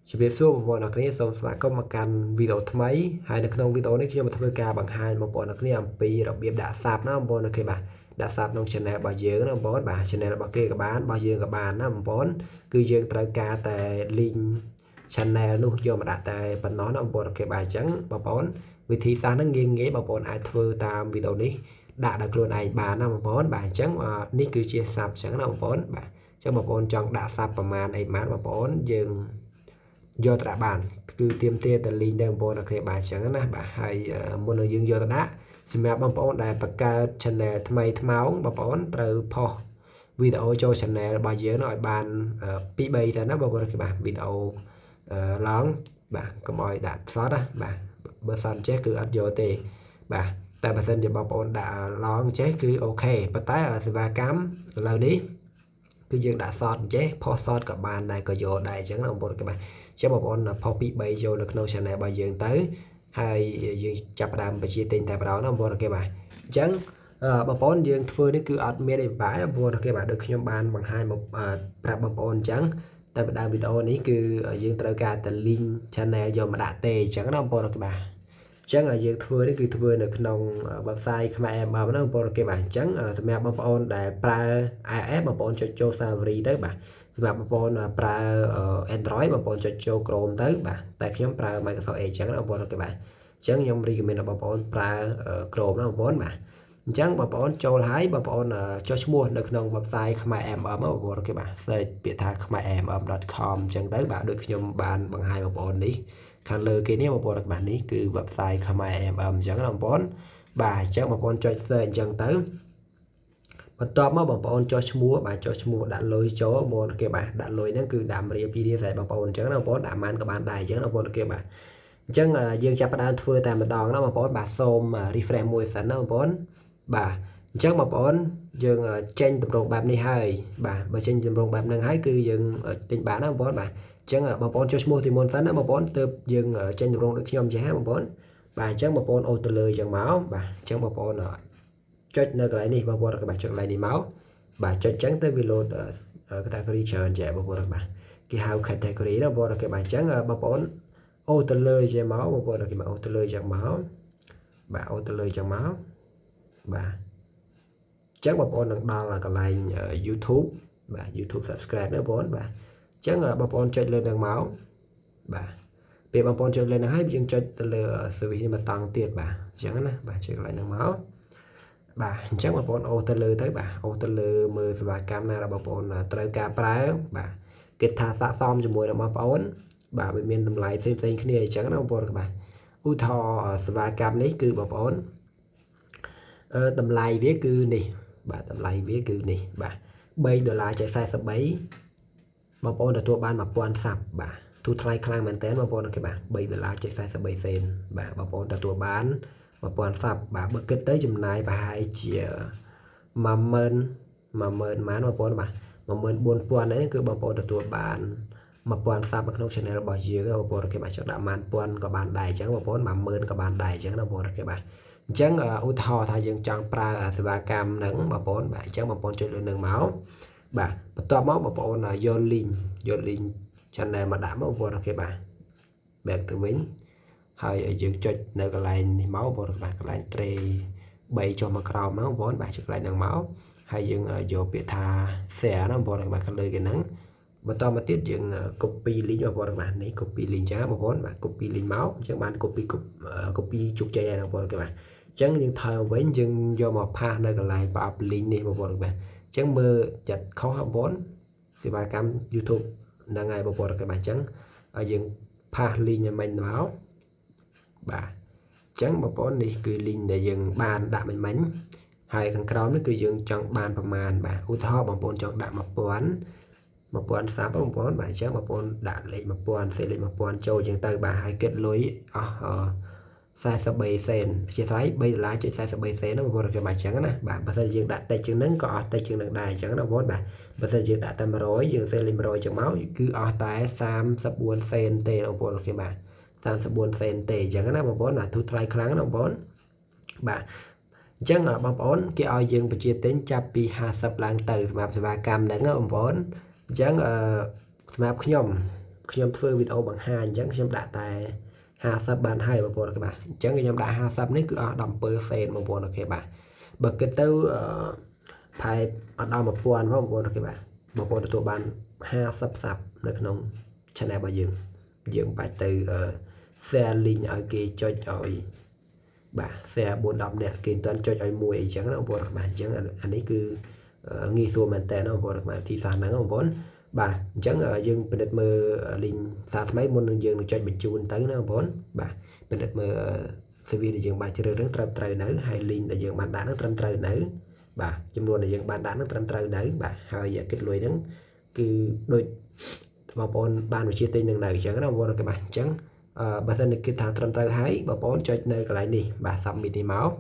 Chỉ biết số một bọn này xong sẽ có một căn video thay mấy hay là trong video này khi mà thay ca bằng hai một bọn này làm pi đặc biệt đã sạp nó bọn này bà đã sạp trong channel bao nhiêu nó bọn bà channel bao kia các bạn bao nhiêu các bạn nó bọn cứ dương thay ca tại link channel luôn vô mà đã tại phần nó bọn này bà trắng bà bọn vì thì sao nó nghiêng nghĩa bà bọn ai thưa tam video này đã được luôn này bà nó bọn bà trắng ní cứ chia sạp trắng nó bọn bà cho bà bọn trong đã sạpประมาณ ấy mà bà bọn dương doตระบานคือเตรียมเตะแต่ลิงแดงบอลนักเรียนบาชังนะบาให้มนุษย์ยิงโยตนะสมัยบางปอนได้ประกาศชแนลทำไมทำเอาบางปอนเติมพอวิดีโอโจชแนลบาเยอะหน่อยบานปีใบแต่นะบางคนคือบาวิดีโอร้องบาก็บอยดัดซอสนะบาเบอร์ซันเจ๊คืออัดโยเตบาแต่เปอร์เซ็นต์เดี๋ยวบางปอนได้ร้องเจ๊คือโอเคปัตตาสวากัมเหล่านี้คือยังđã sọt chếพอsọtกับbàn này có vô đây chẳng là một các bạn chứ một con là pop bay vô được nấu channel bao giờ tới hay dương chập đam và chia tiền tại đó nó một các bạn chẳng một con dương phơi nó cứ admin để bãi một các bạn được nhóm bàn bằng hai một một con chẳng tại đam video này cứ dương tới cả từ link channel vô mà đã tề chẳng là một các bạn chẳng là dương phơi nó cứ phơi được nông website mà em mà nó một các bạn chẳng tụi mẹ một con để pra AF một con cho Safari đấy bạnสำหรับบางคนปลาAndroid บางคนจะโจโครมtới บ่าแต่ខ្ញុំប្រើ Microsoft Edge ចឹងបងប្អូនគេបាទអញ្ចឹងខ្ញុំ recommend ដល់បងប្អូនប្រើ Chrome ណាបងប្អូនបាទអញ្ចឹងបងប្អូនចូលហើយបងប្អូនចុះឈ្មោះនៅក្នុង website ខ្មែរ MM បងប្អូនគេបាទ search ពាក្យថា khmaemm.com អញ្ចឹងទៅបាទដូចខ្ញុំបានបង្ហាញបងប្អូននេះខាងលើគេនេះបងប្អូនគេបាទនេះគឺ website ខ្មែរ MM អញ្ចឹងណាបងប្អូនបាទអញ្ចឹងបងប្អូនចុច search អញ្ចឹងទៅបន្ទាប់មកបងប្អូនចុះឈ្មោះបាទចុះឈ្មោះដាក់លុយចូលបងគេបាទដាក់លុយហ្នឹងគឺដាក់រៀបពីរៀបស្អីបងប្អូនអញ្ចឹងណាបងប្អូនដាក់ម៉ានក៏បានដែរអញ្ចឹងណាបងប្អូនគេបាទអញ្ចឹងយើងចាប់ផ្ដើមធ្វើតែម្ដងណាបងប្អូនបាទសូម refresh មួយសិនណាបងប្អូនបាទអញ្ចឹងបងប្អូនយើងចេញតម្រងបែបនេះហើយបាទបើចេញតម្រងបែបហ្នឹងហើយគឺយើងទិញបានណាបងប្អូនបាទអញ្ចឹងបងប្អូនចុះឈ្មោះទីមុនសិនណាបងប្អូនទើបយើងចេញតម្រងដូចខ្ញុំចេះបងប្អូនបាទអញ្ចឹងបងប្អូនអូនទៅលើអញ្ចឹងមកបាទអញ្ចឹងបងប្អូនចុចនៅកន្លែងនេះបងប្អូនក៏បាទចុចកន្លែងនេះមកបាទចុចចឹងទៅវា load category ច្រើនចេះបងប្អូនបាទគេហៅ category ណាបងប្អូនគេបាទចឹងបងប្អូនអូទៅលើចេះមកបងប្អូនគេបាទអូទៅលើចឹងមកបាទអូទៅលើចឹងមកបាទចឹងបងប្អូននឹងដល់កន្លែង YouTube បាទ YouTube subscribe ណាបងប្អូនបាទចឹងបងប្អូនចុចលើនឹងមកបាទពេលបងប្អូនចុចលើនឹងហើយយើងចុចទៅលើ service នេះមកតង់ទៀតបាទចឹងណាបាទចុចកន្លែងនឹងមកបាទអញ្ចឹងបងប្អូនអូទៅលើទៅបាទអូទៅលើមើលសេវាកម្មណារបស់បងប្អូនត្រូវការប្រើបាទគេថាស័ក្តិសមជាមួយរបស់បងប្អូនបាទវាមានតម្លៃផ្សេងៗគ្នាអញ្ចឹងណាបងប្អូនបាទឧទាហរណ៍សេវាកម្មនេះគឺបងប្អូនតម្លៃវាគឺនេះបាទតម្លៃវាគឺនេះបាទ$3.43បងប្អូនទទួលបាន1000 សាប់បាទទូថ្លៃខ្លាំងមែនតើបងប្អូនគេបាទ$3.43សេនបាទបងប្អូនទទួលបាន1000 សាប់បាទបើគិតទៅចំណាយប្រហែលជា10000ម៉ានបងប្អូនបាទ14000នេះគឺបងប្អូនទទួលបាន1000 សាប់នៅក្នុង channel របស់យើងបងប្អូនគេបាទចង់ដាក់10000ក៏បានដែរអញ្ចឹងបងប្អូន10000ក៏បានដែរអញ្ចឹងបងប្អូនគេបាទអញ្ចឹងឧទាហរណ៍ថាយើងចង់ប្រើសេវាកម្មហ្នឹងបងប្អូនបាទអញ្ចឹងបងប្អូនចុចលើនឹងមកបាទបន្ទាប់មកបងប្អូនយក link channel មកដាក់មកបងប្អូនគេបាទ back ទៅវិញហើយយើងចុចនៅកន្លែងនេះមកបងប្អូនបាទកន្លែង tray 3ចុះមកក្រោមមកបងប្អូនបាទចុចកន្លែងហ្នឹងមកហើយយើងយកពាក្យថា share ណាបងប្អូនបាទខាងលើគេហ្នឹងបន្តមកទៀតយើង copy link បងប្អូនបាទនេះ copy link ចាបងប្អូនបាទ copy link មកអញ្ចឹងបាន copy ជោគជ័យហើយបងប្អូនគេបាទអញ្ចឹងយើងថយមកវិញយើងយកមកផាសនៅកន្លែង up link នេះបងប្អូនបាទអញ្ចឹងមើលចាត់ខុសបងប្អូនសេវាកម្ម YouTube ហ្នឹងហើយបងប្អូនគេបាទអញ្ចឹងយើងផាស link ឲ្យមិញមកបាទអញ្ចឹងបងប្អូននេះគឺ link ដែលយើងបានដាក់មិញហើយខាងក្រោមនេះគឺយើងចង់បានប្រមាណបាទឧទាហរណ៍បងប្អូនចង់ដាក់1000 សាប់បងប្អូនបាទអញ្ចឹងបងប្អូនដាក់លេខ1000សេលេខ1000ចូលអញ្ចឹងទៅបាទហើយគិតលុយអស់43សេនជាថ្លៃ$3.43សេនណាបងប្អូនគេបាទអញ្ចឹងណាបាទបើសិនយើងដាក់តិចជាងហ្នឹងក៏អស់តិចជាងហ្នឹងដែរអញ្ចឹងណាបងប្អូនបាទបើសិនយើងដាក់តែ100យើងសេលេខ100អញ្ចឹងមកគឺអស់តែ34សេនទេបងប្អូនគេបាទ34សេនទេអញ្ចឹងណាបងប្អូនបាទទូថ្លៃខ្លាំងណាបងប្អូនបាទអញ្ចឹងបងប្អូនគេឲ្យយើងបញ្ជាទិញចាប់ពី50ឡើងទៅសម្រាប់សេវាកម្មហ្នឹងបងប្អូនអញ្ចឹងសម្រាប់ខ្ញុំ ខ្ញុំធ្វើវីដេអូបង្ហាញអញ្ចឹងខ្ញុំដាក់តែ50បានហើយបងប្អូនគេបាទអញ្ចឹងខ្ញុំដាក់50នេះគឺអស់17សេនបងប្អូនអូខេបាទបើគិតទៅផែអត់ដល់1000ផងបងប្អូនអូខេបាទបងប្អូនទទួលបាន50សាប់នៅក្នុង channel របស់យើងបាច់ទៅ share link ឲ្យគេចុចឲ្យបាទ share 4-10នាក់គេមិនទាន់ចុចឲ្យមួយអីចឹងណាបងប្អូនបាទអញ្ចឹងអានេះគឺងាយស្រួលមែនតើណាបងប្អូនបាទទីសាស្ត្រហ្នឹងបងប្អូនបាទអញ្ចឹងយើងពិនិត្យមើល link សារថ្មីមុននឹងយើងនឹងចុចបញ្ជូនទៅណាបងប្អូនបាទពិនិត្យមើល CV ដែលយើងបានជ្រើសរើសត្រឹមត្រូវនៅហើយ link ដែលយើងបានដាក់នឹងត្រឹមត្រូវនៅបាទចំនួនដែលយើងបានដាក់នឹងត្រឹមត្រូវនៅបាទហើយគិតលុយហ្នឹងគឺដូចបងប្អូនបានវិជាទិញនឹងនៅអញ្ចឹងណាបងប្អូនគេបាទអញ្ចឹងបើសិនគិតថាត្រឹមត្រូវហើយបងប្អូនចុចនៅកន្លែងនេះបាទ submit នេះមក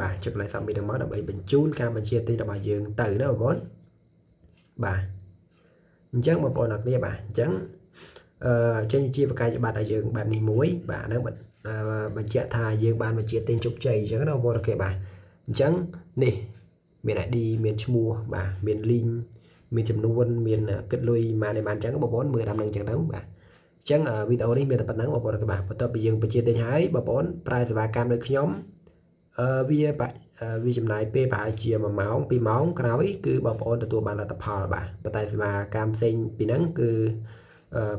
បាទចុចកន្លែង submit នេះមកដើម្បីបញ្ជូនការបញ្ជាទិញរបស់យើងទៅណាបងប្អូនបាទអញ្ចឹងបងប្អូនអរគ្នាបាទអញ្ចឹងចេញជាប្រកាសច្បាប់ឲ្យយើងបែបនេះមួយបាទហ្នឹងបញ្ជាក់ថាយើងបានបញ្ជាទិញជោគជ័យអញ្ចឹងណាបងប្អូនអូខេបាទអញ្ចឹងនេះមាន ID មានឈ្មោះបាទមាន link មានចំនួនមានគិតលុយម៉ានអញ្ចឹងបងប្អូនមើលតាមនឹងអញ្ចឹងទៅបាទអញ្ចឹងវីដេអូនេះមានតែប៉ុណ្ណឹងបងប្អូនបាទបន្ទាប់ពីយើងបញ្ជាទិញហើយបងប្អូនប្រើសេវាកម្មដូចខ្ញុំវាចំណាយពេលប្រហែលជា1ម៉ោង2ម៉ោងក្រោយគឺបងប្អូនទទួលបានលទ្ធផលបាទប៉ុន្តែសេវាកម្មផ្សេងពីហ្នឹងគឺ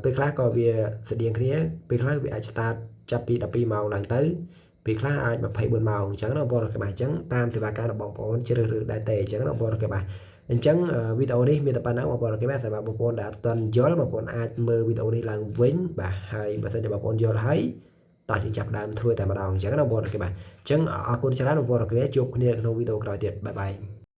ពេលខ្លះក៏វាស្តៀងគ្នាពេលខ្លះវាអាច start ចាប់ពី12ម៉ោងឡើងទៅពេលខ្លះអាច24ម៉ោងអញ្ចឹងណាបងប្អូនបាទអញ្ចឹងតាមសេវាកម្មរបស់បងប្អូនជ្រើសរើសដែរតែអញ្ចឹងណាបងប្អូនបាទអញ្ចឹងវីដេអូនេះមានតែប៉ុណ្ណឹងបងប្អូនអូខេបាទសម្រាប់បងប្អូនដែលអត់ទាន់យល់បងប្អូនអាចមើលវីដេអូនេះឡើងវិញបាទហើយបើសិនជាបងប្អូនយល់ហើយតោះយើងចាប់ដើមធ្វើតែម្ដងអញ្ចឹងណាបងប្អូនអូខេបាទអញ្ចឹងអរគុណច្រើនបងប្អូនអូខេជួបគ្នាក្នុងវីដេអូក្រោយទៀតបាយបាយ